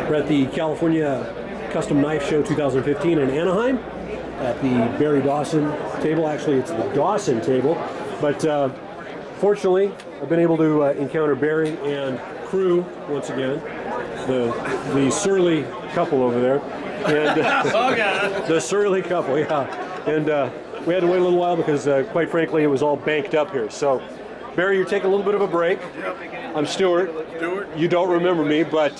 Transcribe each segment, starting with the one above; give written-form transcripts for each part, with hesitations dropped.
We're at the California Custom Knife Show 2015 in Anaheim at the Barry Dawson table. Actually, it's the Dawson table, but fortunately, I've been able to encounter Barry and crew once again. The surly couple over there, and the surly couple, yeah. And we had to wait a little while because, quite frankly, it was all banked up here. So, Barry, you're taking a little bit of a break. I'm Stuart. You don't remember me, but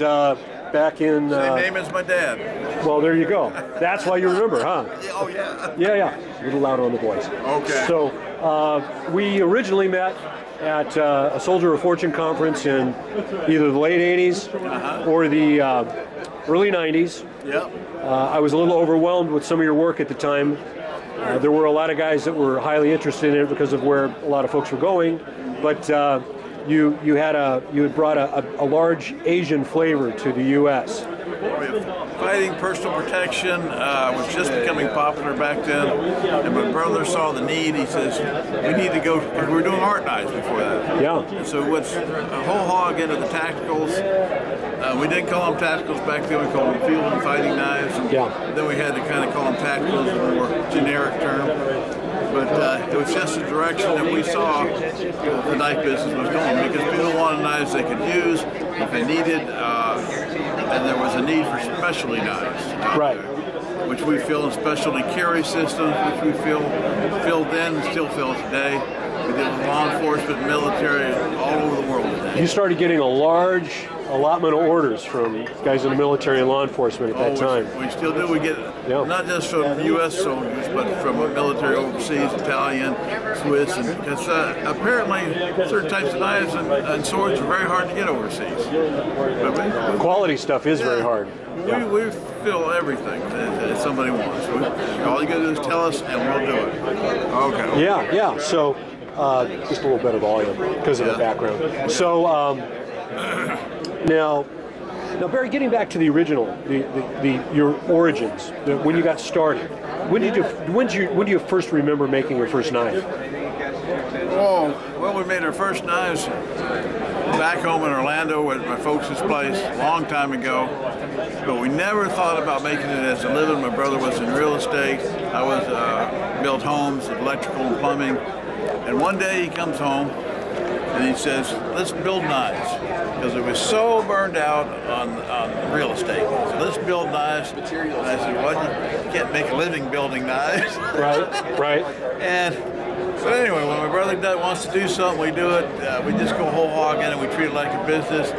back in... Same name as my dad. Well, there you go. That's why you remember, huh? Oh, yeah. Yeah. A little louder on the voice. Okay. So, we originally met at a Soldier of Fortune conference in either the late 80s or the early 90s. Yep. I was a little overwhelmed with some of your work at the time. There were a lot of guys that were highly interested in it because of where a lot of folks were going, but you had brought a large Asian flavor to the U.S. Fighting personal protection was just becoming popular back then, and my brother saw the need. He says, we need to go, because we were doing art knives before that. Yeah. And so what's a whole hog into the tacticals. We didn't call them tacticals back then, we called them field and fighting knives. And then we had to kind of call them tacticals, a more generic term. But it was just the direction that we saw the knife business was going, because people wanted knives they could use if they needed, and there was a need for specialty knives. Right. Which we feel in specialty carry systems, which we feel then and still feel today. We did with law enforcement, military, all over the world today. You started getting a large allotment of orders from guys in the military and law enforcement at that time. We still do. We get not just from U.S. soldiers, but from military overseas, Italian, Swiss, and because apparently certain types of knives and swords are very hard to get overseas. But quality stuff is very hard. We feel everything that somebody wants. All you got to do is tell us, and we'll do it. Okay. Yeah. So just a little better volume because of the background. So. Now, Barry, getting back to the original, your origins, when you got started, when do you first remember making your first knife? Oh, well, we made our first knives back home in Orlando at my folks' place a long time ago, but we never thought about making it as a living. My brother was in real estate. I was built homes, electrical and plumbing, and one day he comes home and he says, let's build knives, because it was so burned out on real estate. So let's build knives. And I said, well, you can't make a living building knives. Right. But anyway, when my brother wants to do something, we do it. We just go whole hog in it. We treat it like a business.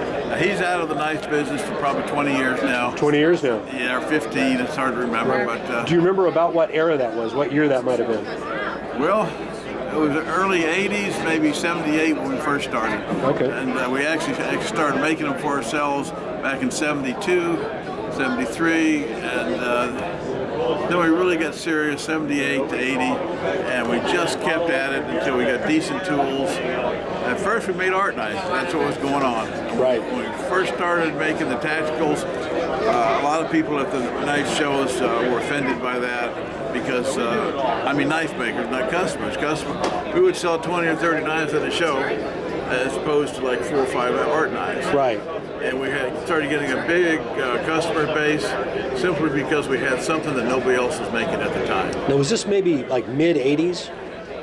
He's out of the knife business for probably 20 years now. 20 years now? Yeah, or 15. It's hard to remember. But do you remember about what era that was? What year that might have been? Well, it was the early 80s, maybe 78 when we first started. Okay. And we actually started making them for ourselves back in 72, 73, and then we really got serious 78 to 80, and we just kept at it until we got decent tools. At first we made art knives, that's what was going on. Right. When we first started making the tacticals, a lot of people at the knife shows were offended by that. Because, knife makers, not customers. We would sell 20 or 30 knives at a show as opposed to like 4 or 5 art knives. Right. And we started getting a big customer base simply because we had something that nobody else was making at the time. Now, was this maybe like mid-80s?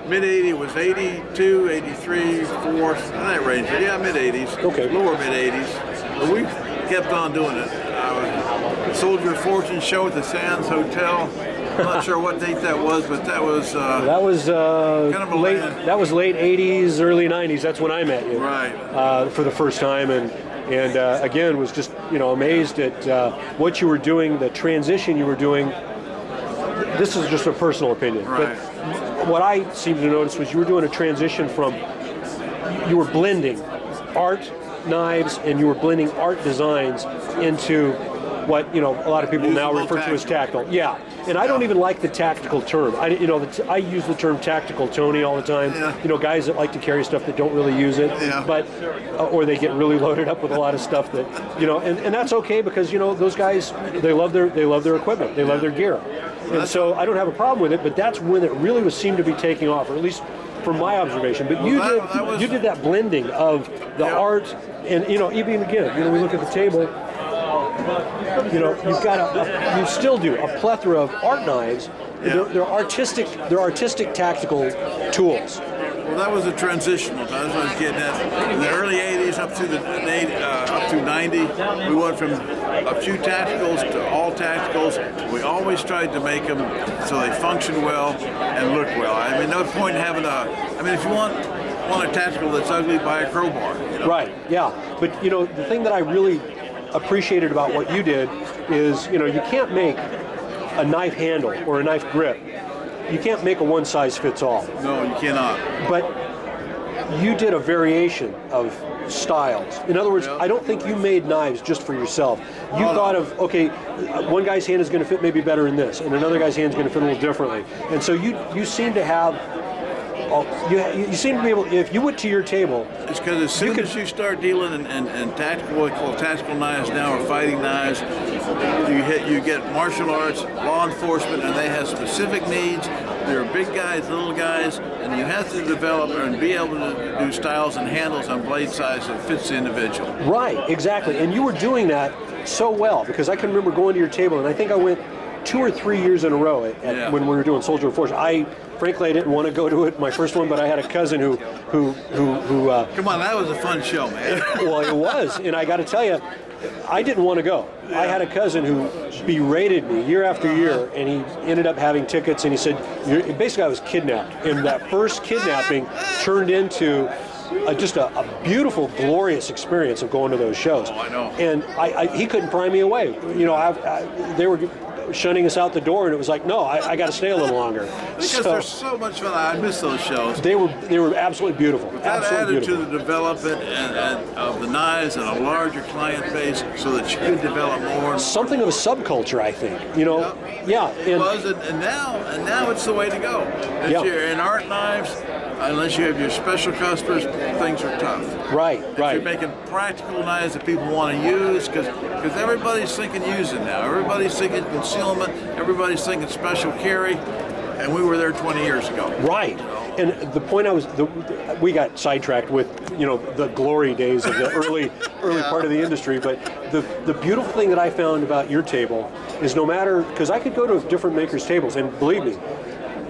Mid-80s was 82, 83, 4, that range. Yeah, mid-80s. Okay. Lower mid-80s. But we kept on doing it. Soldier of Fortune show at the Sands Hotel. I'm not sure what date that was, but that was kind of a late 80s, early 90s. That's when I met you, right? For the first time, and again was just amazed at what you were doing, the transition you were doing. This is just a personal opinion, right. But what I seemed to notice was you were doing a transition from you were blending art knives and you were blending art designs into what a lot of people now refer to as tactical. Yeah, and I don't even like the tactical term. I use the term tactical Tony all the time. Yeah. Guys that like to carry stuff that don't really use it, but or they get really loaded up with a lot of stuff that and that's okay because those guys they love their equipment, they love their gear, and so I don't have a problem with it. But that's when it really seemed to be taking off, or at least from my observation. But you did that blending of the art and even again we look at the table. you know, you've got you still do a plethora of art knives. Yeah. They're artistic tactical tools. Well, that was a transitional time. That's what I was getting at. In the early 80s up to 90, we went from a few tacticals to all tacticals. We always tried to make them so they function well and look well. I mean, no point in having if you want a tactical that's ugly, buy a crowbar. You know? Right, yeah. But, you know, the thing that I really appreciated about what you did is, you know, you can't make a knife handle or a knife grip. You can't make a one-size-fits-all. No, you cannot. But you did a variation of styles. In other words, I don't think you made knives just for yourself. You thought of, okay, one guy's hand is going to fit maybe better in this, and another guy's hand is going to fit a little differently. And so you seem to have, you seem to be able, if you went to your table. It's because as soon as you start dealing in tactical, what we call tactical knives now, or fighting knives, you get martial arts, law enforcement, and they have specific needs. There are big guys, little guys, and you have to develop and be able to do styles and handles on blade size that fits the individual. Right, exactly. And you were doing that so well, because I can remember going to your table, and I think I went 2 or 3 years in a row when we were doing Soldier of Fortune. Frankly, I didn't want to go to it, my first one, but I had a cousin who Come on, that was a fun show, man. Well, it was, and I got to tell you, I didn't want to go. Yeah. I had a cousin who berated me year after year, and he ended up having tickets, and he said, basically I was kidnapped. And that first kidnapping turned into just a beautiful, glorious experience of going to those shows. Oh, I know. And he couldn't pry me away. You know, they were shunning us out the door, and it was like, no, I got to stay a little longer. Because they're so much fun. I miss those shows. They were absolutely beautiful. That added to the development of the knives and a larger client base, so that you could develop more. Something of a subculture, I think. You know, yeah. It was, and now it's the way to go. If you're in art knives, unless you have your special customers, things are tough. Right. If you're making practical knives that people want to use, because everybody's thinking using now. Everybody's thinking concealment. Everybody's thinking special carry, and we were there 20 years ago. Right. And the point we got sidetracked with, you know, the glory days of the early part of the industry. But the beautiful thing that I found about your table is, no matter, because I could go to different makers' tables, and believe me,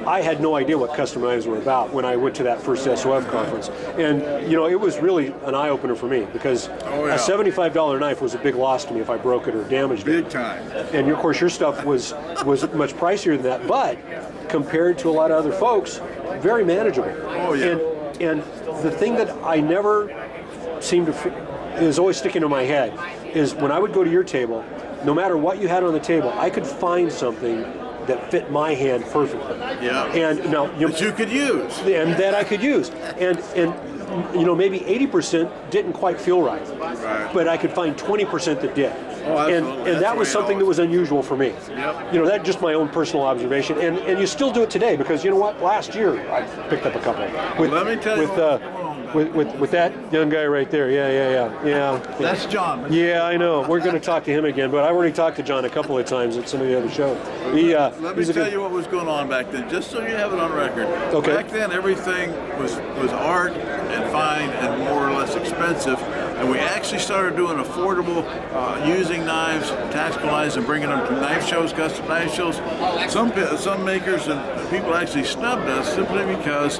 I had no idea what custom knives were about when I went to that first SOF conference. And, you know, it was really an eye-opener for me, because a $75 knife was a big loss to me if I broke it or damaged it. Big time. And, of course, your stuff was much pricier than that, but compared to a lot of other folks, very manageable. Oh, yeah. And the thing that I never seemed to, is always sticking in my head, is when I would go to your table, no matter what you had on the table, I could find something that fit my hand perfectly. Yeah. And now that you could use. And that I could use. And you know, maybe 80% didn't quite feel right. But I could find 20% that did. Oh, absolutely. And that was something that was unusual for me. Yep. You know, that's just my own personal observation. And you still do it today, because you know what? Last year I picked up a couple. Let me tell you with that young guy right there. Yeah. That's John. Yeah, I know. We're going to talk to him again, but I've already talked to John a couple of times at some of the other shows. Let me tell you what was going on back then, just so you have it on record. Okay. Back then, everything was art and fine and more or less expensive, and we actually started doing affordable using knives, tactical knives, and bringing them to knife shows, custom knife shows. Some makers and people actually snubbed us simply because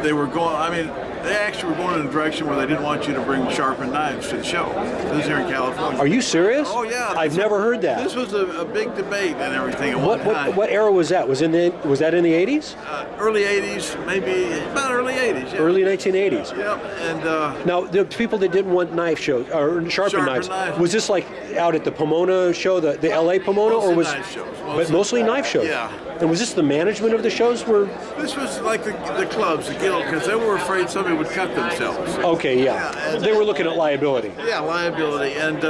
they were going, they actually were going in a direction where they didn't want you to bring sharpened knives to the show. This is here in California. Are you serious? Oh, yeah. I've never heard that. This was a big debate and everything at one time. What era was that? Was that in the 80s? Early 80s, maybe about early 80s. Yeah. Early 1980s. Yep. And now, the people that didn't want knife shows or sharpened knives, was this like out at the Pomona show, the LA Pomona, mostly or was knife shows? But mostly knife shows. Yeah. And was this the management of the shows? This was like the clubs, the guild, because they were afraid somebody would cut themselves. Okay, yeah. They were looking at liability. Yeah, liability, and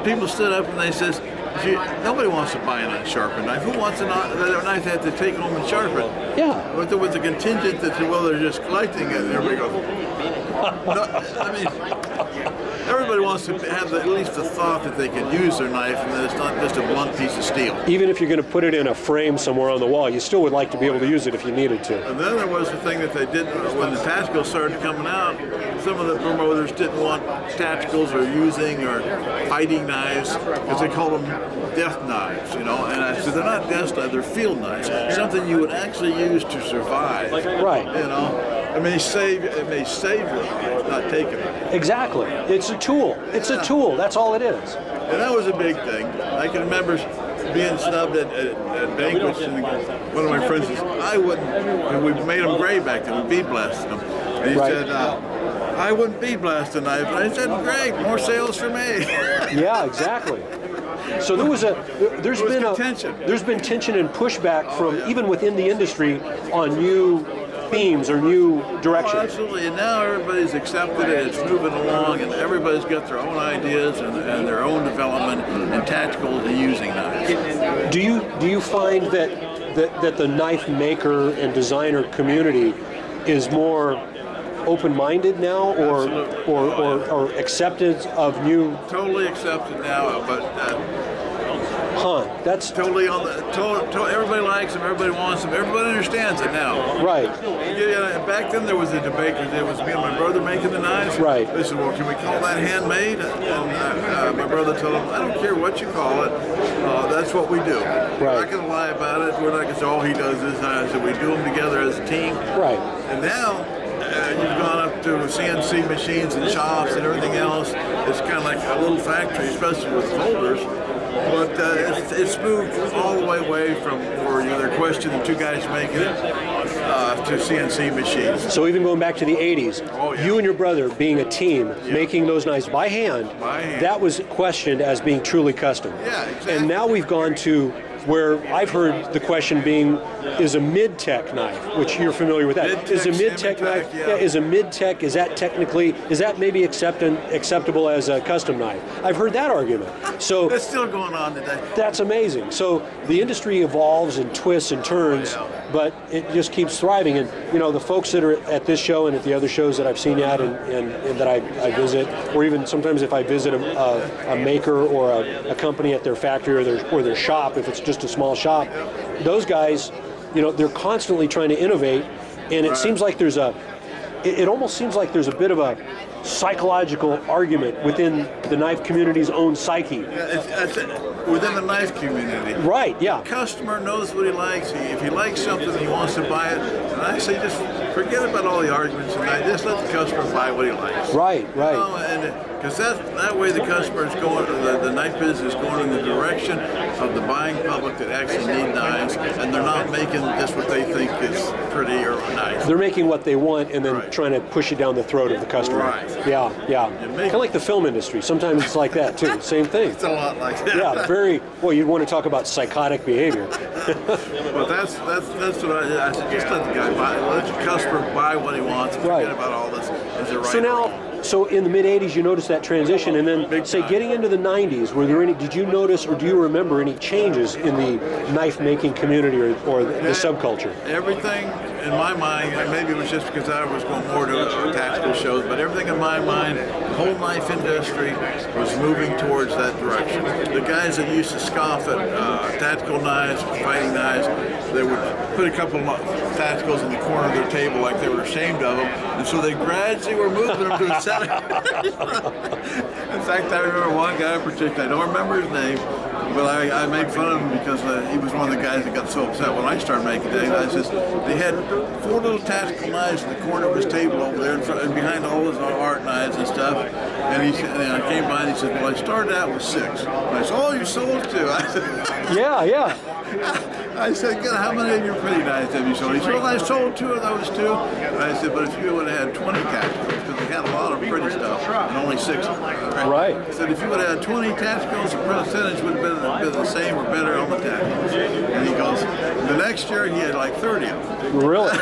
people stood up and they says, nobody wants to buy an unsharpened knife. Who wants a knife they have to take home and sharpen? Yeah. But there was a contingent that said, well, they're just collecting it. And everybody goes, I mean, everybody wants to have at least the thought that they can use their knife and that it's not just a blunt piece of steel. Even if you're going to put it in a frame somewhere on the wall, you still would like to be able to use it if you needed to. And then there was the thing that they did when the tacticals started coming out. Some of the promoters didn't want tacticals or using or fighting knives because they called them death knives, you know. And I said, they're not death knives, they're field knives. Something you would actually use to survive. Right. You know. It may save you, not take it. Exactly. It's a tool. It's a tool. That's all it is. And that was a big thing. I can remember being snubbed at banquets, and one of my friends says, I wouldn't, and we made them gray back then, we bead blasted them. And he said, I wouldn't bead blast a knife. And I said, great, more sales for me. Yeah, exactly. So there's been tension and pushback from even within the industry on new themes or new directions. Oh, absolutely, and now everybody's accepted it, it's moving along, and everybody's got their own ideas and their own development and tactical to using knives. Do you find that the knife maker and designer community is more open-minded now, or acceptance of new? Totally accepted now, but. That's totally on the. Everybody likes them. Everybody wants them. Everybody understands it now. Right. Yeah. Back then there was a debate because it was me and my brother making the knives. Right. They said, "Well, can we call that handmade?" And my brother told him, "I don't care what you call it. That's what we do. Right. We're not going to lie about it. We're not going to say all he does is knives. So we do them together as a team." Right. And now. You've gone up to CNC machines and shops and everything else. It's kind of like a little factory, especially with folders. But it's moved all the way away from where they're questioning two guys making it to CNC machines. So even going back to the 80s, you and your brother being a team, making those knives by hand, that was questioned as being truly custom. Yeah, exactly. And now we've gone to where I've heard the question being, is a mid-tech knife, which you're familiar with that. Is a mid-tech knife, is a mid-tech, is that maybe acceptable as a custom knife? I've heard that argument. So that's still going on today. That's amazing. So the industry evolves and twists and turns, but it just keeps thriving. And you know, the folks that are at this show and at the other shows that I've seen at and that I visit, or even sometimes if I visit a maker or a company at their factory or their shop, if it's just a small shop, those guys, you know, they're constantly trying to innovate, and it seems like it almost seems like there's a bit of a psychological argument within the knife community's own psyche. Within the knife community. Right, yeah. The customer knows what he likes. If he likes something, he wants to buy it. And I say just forget about all the arguments tonight. Just let the customer buy what he likes. Right. You know, because that way the customer is going, the knife business is going in the direction of the buying public that actually need knives, and they're not making just what they think is pretty or nice. They're making what they want and then trying to push it down the throat of the customer. Right. Yeah. Kind of like the film industry. Sometimes it's like that too. Same thing. It's a lot like that. Yeah, well, you'd want to talk about psychotic behavior. Well, that's what I said. Just let the guy buy. Let the customer buy what he wants. Forget about all this. Is it right? So now. So in the mid-'80s, you noticed that transition, and then getting into the '90s, did you notice or do you remember any changes in the knife-making community or the subculture? Everything in my mind, maybe it was just because I was going more to tactical shows, but everything in my mind, the whole knife industry was moving towards that direction. The guys that used to scoff at tactical knives, fighting knives, they would put a couple of tacticals in the corner of their table like they were ashamed of them, and so they gradually were moving them to the center. In fact, I remember one guy in particular, I don't remember his name, but I made fun of him because he was one of the guys that got so upset when I started making things. I said, they had 4 little tactical knives in the corner of his table over there and behind all his art knives and stuff. And I came by and he said, well, I started out with 6. And I said, oh, you sold 2. I said, yeah. I said, good, how many of your pretty knives have you sold? He said, well, I sold 2 of those too. And I said, but if you would have had 20 tacticals, because we had a lot of pretty stuff, and only 6 of them. Right. I said, if you would have had 20 tacticals, the percentage would have been the same or better on the tacticals. And he goes, the next year he had like 30 of them. Really?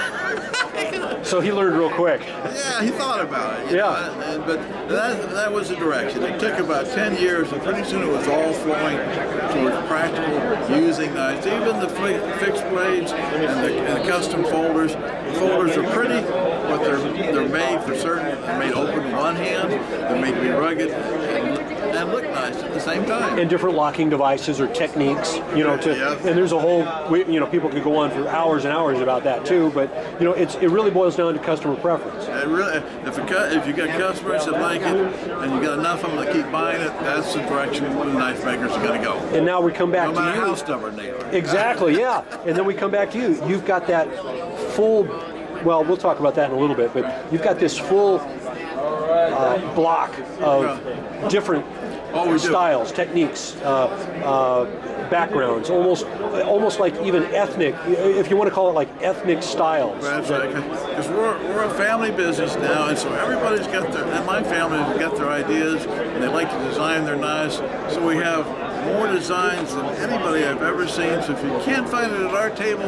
So he learned real quick. Yeah, he thought about it. But that was the direction. It took about 10 years, and pretty soon it was all flowing towards practical using knives. Even the fixed blades and the custom folders. The folders are pretty, but they're made for certain. They're made open in one hand. They're made to be rugged and look nice at the same time. And different locking devices or techniques, and there's a whole, people could go on for hours and hours about that too. But it really boils down to customer preference. It really, if you got customers that like it and you got enough of them that keep buying it, that's the direction the knife makers are going to go. And now we come back to you. No matter how stubborn they are. Exactly, yeah. And then we come back to you. You've got that full. Well, we'll talk about that in a little bit, but you've got this full block of different styles, techniques, backgrounds, almost like even ethnic, if you want to call it like ethnic styles. That's right, because we're a family business now, and so everybody's got and my family has got their ideas, and they like to design their knives, so we have more designs than anybody I've ever seen. So if you can't find it at our table,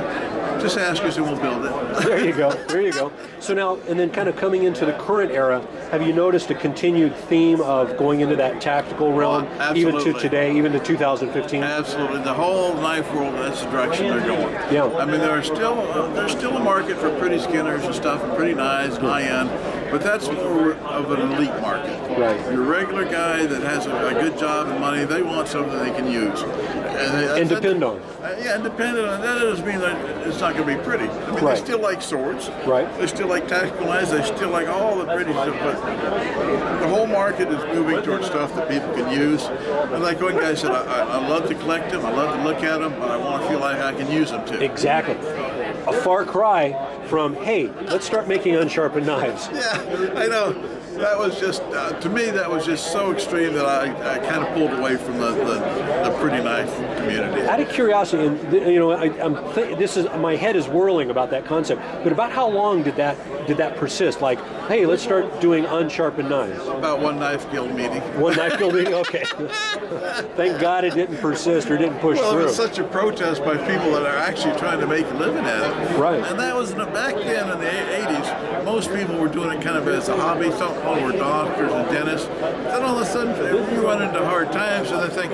just ask us and we'll build it. There you go. There you go. So now, and then kind of coming into the current era, have you noticed a continued theme of going into that tactical realm, even to today, even to 2015? Absolutely. The whole knife world, that's the direction they're going. Yeah. I mean, there's still a market for pretty skinners and stuff, and pretty knives, high-end, but that's more of an elite market. Right. Your regular guy that has a good job and money, they want something they can use. And depend on. Yeah, and depend on. That doesn't mean that it's not going to be pretty. I mean, they still like swords. Right. They still like tactical knives. They still like all the pretty stuff. But the whole market is moving towards stuff that people can use. And like one guy said, I love to collect them. I love to look at them, but I want to feel like I can use them too. Exactly. A far cry from, hey, let's start making unsharpened knives. Yeah, I know. That was just, to me, that was just so extreme that I kind of pulled away from the pretty knife community. Out of curiosity, and this is my head is whirling about that concept. But about how long did that persist? Like, hey, let's start doing unsharpened knives. About one knife guild meeting. One knife guild meeting. Okay. Thank God it didn't persist or didn't push through. Well, it was such a protest by people that are actually trying to make a living at it. Right. And that was back then in the 80s. Most people were doing it kind of as a hobby. Some were doctors and dentists. Then all of a sudden, you run into hard times, and they think,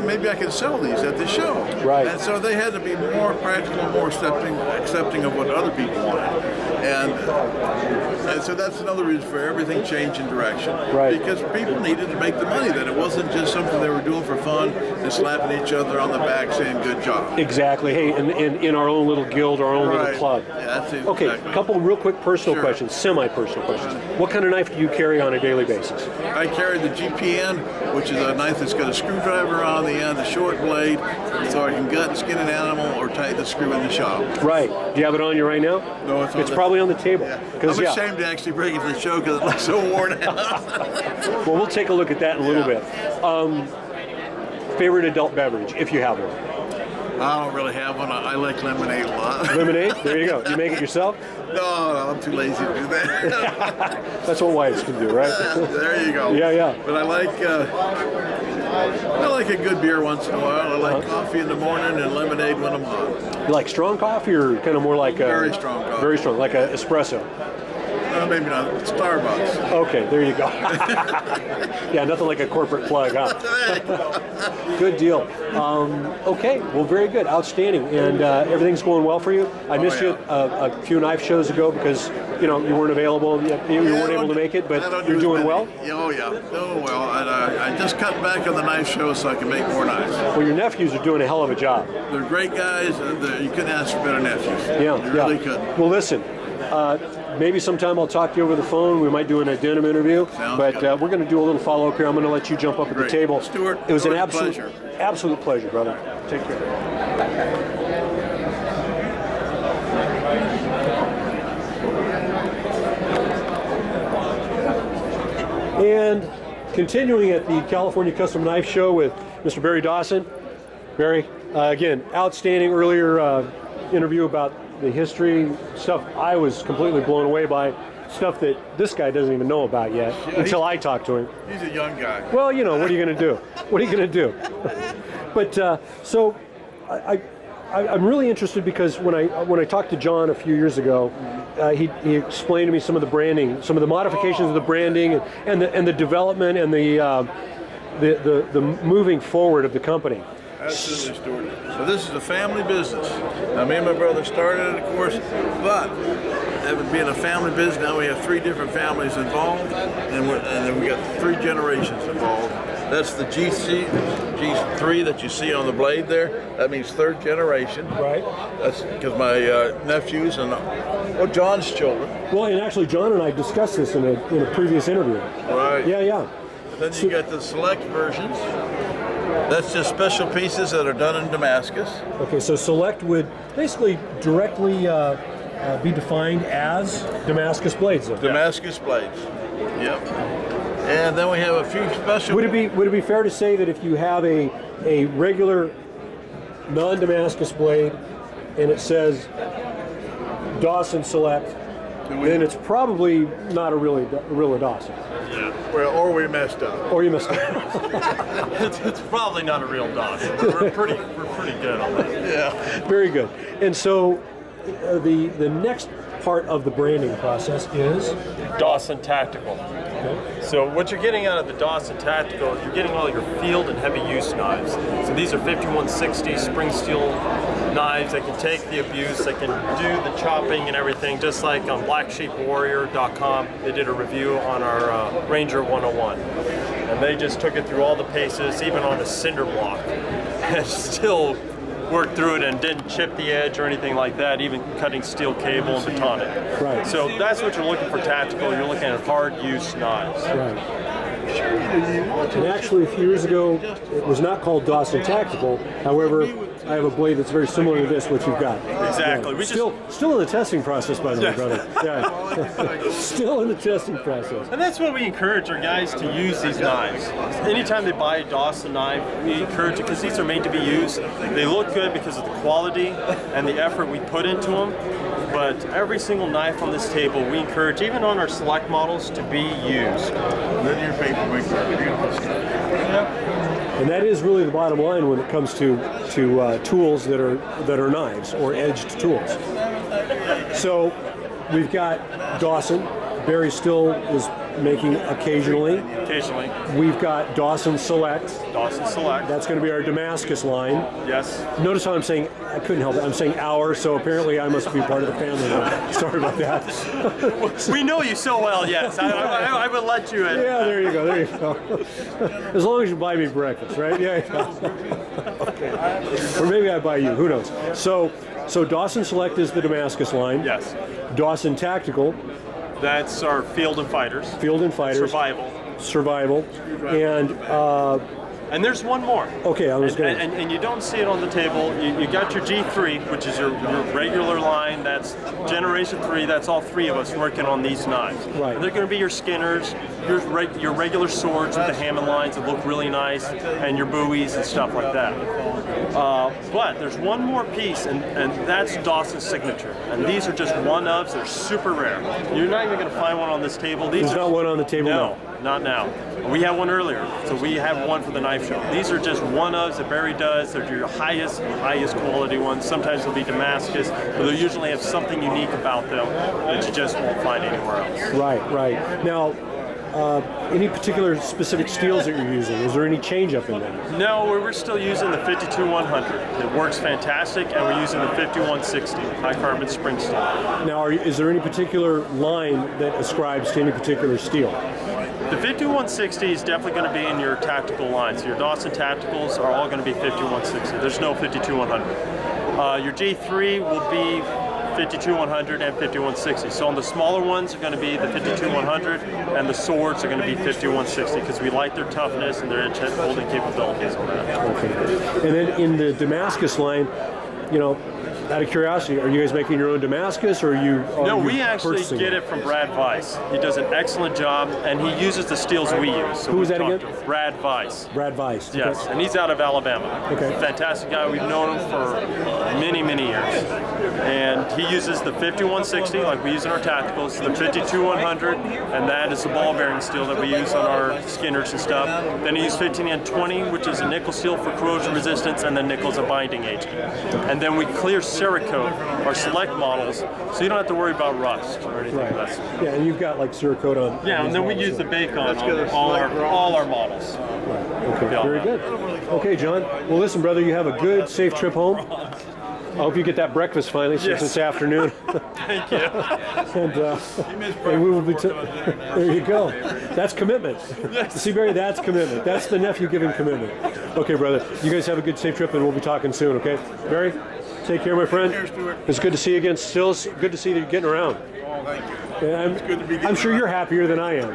maybe I can sell these at the show. Right. And so they had to be more practical, more accepting of what other people wanted. And so that's another reason for everything changing direction. Right. Because people needed to make the money. That it wasn't just something they were doing for fun and slapping each other on the back saying good job. Exactly. Hey, in our own little guild, our own little club. Yeah, that's it. Okay, exactly. a couple real quick personal questions, semi-personal questions. What kind of knife do you carry on a daily basis? I carry the GPN, which is a knife that's got a screwdriver on the end, a short blade, so I can gut and skin an animal or tighten the screw in the shop. Right. Do you have it on you right now? No, it's probably on the table. Yeah. I'm ashamed to actually bring it to the show because it looks so worn out. Well, we'll take a look at that in a little bit. Favorite adult beverage, if you have one? I don't really have one. I like lemonade a lot. Lemonade? There you go. You make it yourself? No, I'm too lazy to do that. That's what wives can do, right? There you go. Yeah. But I like a good beer once in a while. I like coffee in the morning and lemonade when I'm hot. You like strong coffee or kind of more like very strong coffee? Very strong, like an espresso. Maybe not. Starbucks. Okay, there you go. Yeah, nothing like a corporate plug, huh? Good deal. Okay, well, very good, outstanding, and everything's going well for you. I missed you a few knife shows ago because you weren't available. You weren't able to make it, but you're doing well. Oh yeah, doing well. And I just cut back on the knife shows so I can make more knives. Well, your nephews are doing a hell of a job. They're great guys. You couldn't ask for better nephews. Yeah, you really couldn't. Well, listen. Maybe sometime I'll talk to you over the phone. We might do an addendum interview. But we're going to do a little follow-up here. I'm going to let you jump up at the table. Stuart, it was an absolute pleasure, brother. Take care. And continuing at the California Custom Knife Show with Mr. Barry Dawson. Barry, again, outstanding earlier interview about the history stuff. I was completely blown away by stuff that this guy doesn't even know about yet until I talk to him. He's a young guy. Well, what are you going to do? What are you going to do? But so I I'm really interested because when I talked to John a few years ago, he explained to me some of the branding, some of the modifications of the branding, and the development and the moving forward of the company. Absolutely, Stuart. So this is a family business. Now, me and my brother started it, of course, but being a family business, now we have 3 different families involved, and then we got 3 generations involved. That's the G3 that you see on the blade there. That means 3rd generation. Right. That's because my nephews and John's children. Well, and actually, John and I discussed this in a previous interview. Right. Yeah, yeah. Then you got the select versions. That's just special pieces that are done in Damascus. Okay, so select would basically directly be defined as Damascus blades. Damascus blades. Yep. And then we have a few special. Would it be fair to say that if you have a regular non-Damascus blade and it says Dawson Select, then it's probably not a real Dawson. Yeah. Well, or we messed up. Or you messed up. It's probably not a real Dawson. We're pretty good on that. Yeah. Very good. And so the next part of the branding process is Dawson Tactical. Okay. So what you're getting out of the Dawson Tactical, you're getting all your field and heavy use knives. So these are 5160 spring steel knives that can take the abuse, they can do the chopping and everything, just like on blacksheepwarrior.com. They did a review on our Ranger 101. And they just took it through all the paces, even on a cinder block, and still worked through it and didn't chip the edge or anything like that, even cutting steel cable and batoning. Right. So that's what you're looking for tactical. You're looking at hard use knives. Right. And actually, a few years ago, it was not called Dawson Tactical. However, I have a blade that's very similar to this, what you've got. Exactly. Yeah. We still in the testing process, by the way, brother. Yeah. Still in the testing process. And that's what we encourage our guys to use these knives. Anytime they buy a Dawson knife, we encourage it because these are made to be used. They look good because of the quality and the effort we put into them. But every single knife on this table, we encourage, even on our select models, to be used. Then your paper makes beautiful stuff. Yeah. And that is really the bottom line when it comes to tools that are knives or edged tools. So we've got Dawson. Barry still is making occasionally. Occasionally. We've got Dawson Select. Dawson Select. That's going to be our Damascus line. Yes. Notice how I'm saying, I couldn't help it, I'm saying our, so apparently I must be part of the family now. Sorry about that. We know you so well, yes. I would let you in. Yeah, there you go, there you go. As long as you buy me breakfast, right? Yeah. Okay. Or maybe I buy you, who knows. So Dawson Select is the Damascus line. Yes. Dawson Tactical. That's our field and fighters. Field and fighters. Survival. And there's one more. Okay, I was going. And you don't see it on the table. You got your G3, which is your regular line. That's Generation 3. That's all 3 of us working on these knives. Right. And they're going to be your Skinners, your regular swords with the Hammond lines that look really nice, and your buoys and stuff like that. But there's one more piece, and that's Dawson's signature. And these are just one-ofs. They're super rare. You're not even going to find one on this table. There's not one on the table now? No, not now. We had one earlier, so we have one for the knife show. These are just one-ofs that Barry does. They're your highest quality ones. Sometimes they'll be Damascus, but they'll usually have something unique about them that you just won't find anywhere else. Right. Now, any particular specific steels that you're using? Is there any change up in them? No, we're still using the 52-100. It works fantastic, and we're using the 5160 high carbon spring steel. Now, is there any particular line that ascribes to any particular steel? The 5160 is definitely going to be in your tactical line. So your Dawson Tacticals are all going to be 5160. There's no 52-100. Your G3 will be 52-100 and 5160. So on the smaller ones are going to be the 52-100, and the swords are going to be 5160 because we like their toughness and their edge holding capabilities on that. Okay. And then in the Damascus line, out of curiosity, are you guys making your own Damascus, or are you? No, we actually get it from Brad Weiss. He does an excellent job, and he uses the steels we use. So who was that again? Brad Weiss. Brad Weiss. Yes, okay. And he's out of Alabama. Okay. Fantastic guy. We've known him for many, many years. And he uses the 5160 like we use in our tacticals, the 52-100, and that is the ball bearing steel that we use on our Skinners and stuff. Then he uses 15N20, which is a nickel steel for corrosion resistance, and then nickel's a binding agent. and then we clear Cerakote our select models, so you don't have to worry about rust or anything Right. else. Yeah, and you've got like Cerakote on. Yeah, and then we use the bake on all our models. Okay, very good. Okay, John. Well, listen, brother, you have a good, safe trip home. I hope you get that breakfast finally, since it's afternoon. Thank you. and we will be. There you go. That's commitment. See, Barry, that's commitment. That's the nephew giving commitment. Okay, brother. You guys have a good, safe trip, and we'll be talking soon. Okay, Barry. Take care, my friend. It's good to see you again. Still good to see that you're getting around. Oh, thank you. And It's good to be getting I'm sure around. you're happier than I am.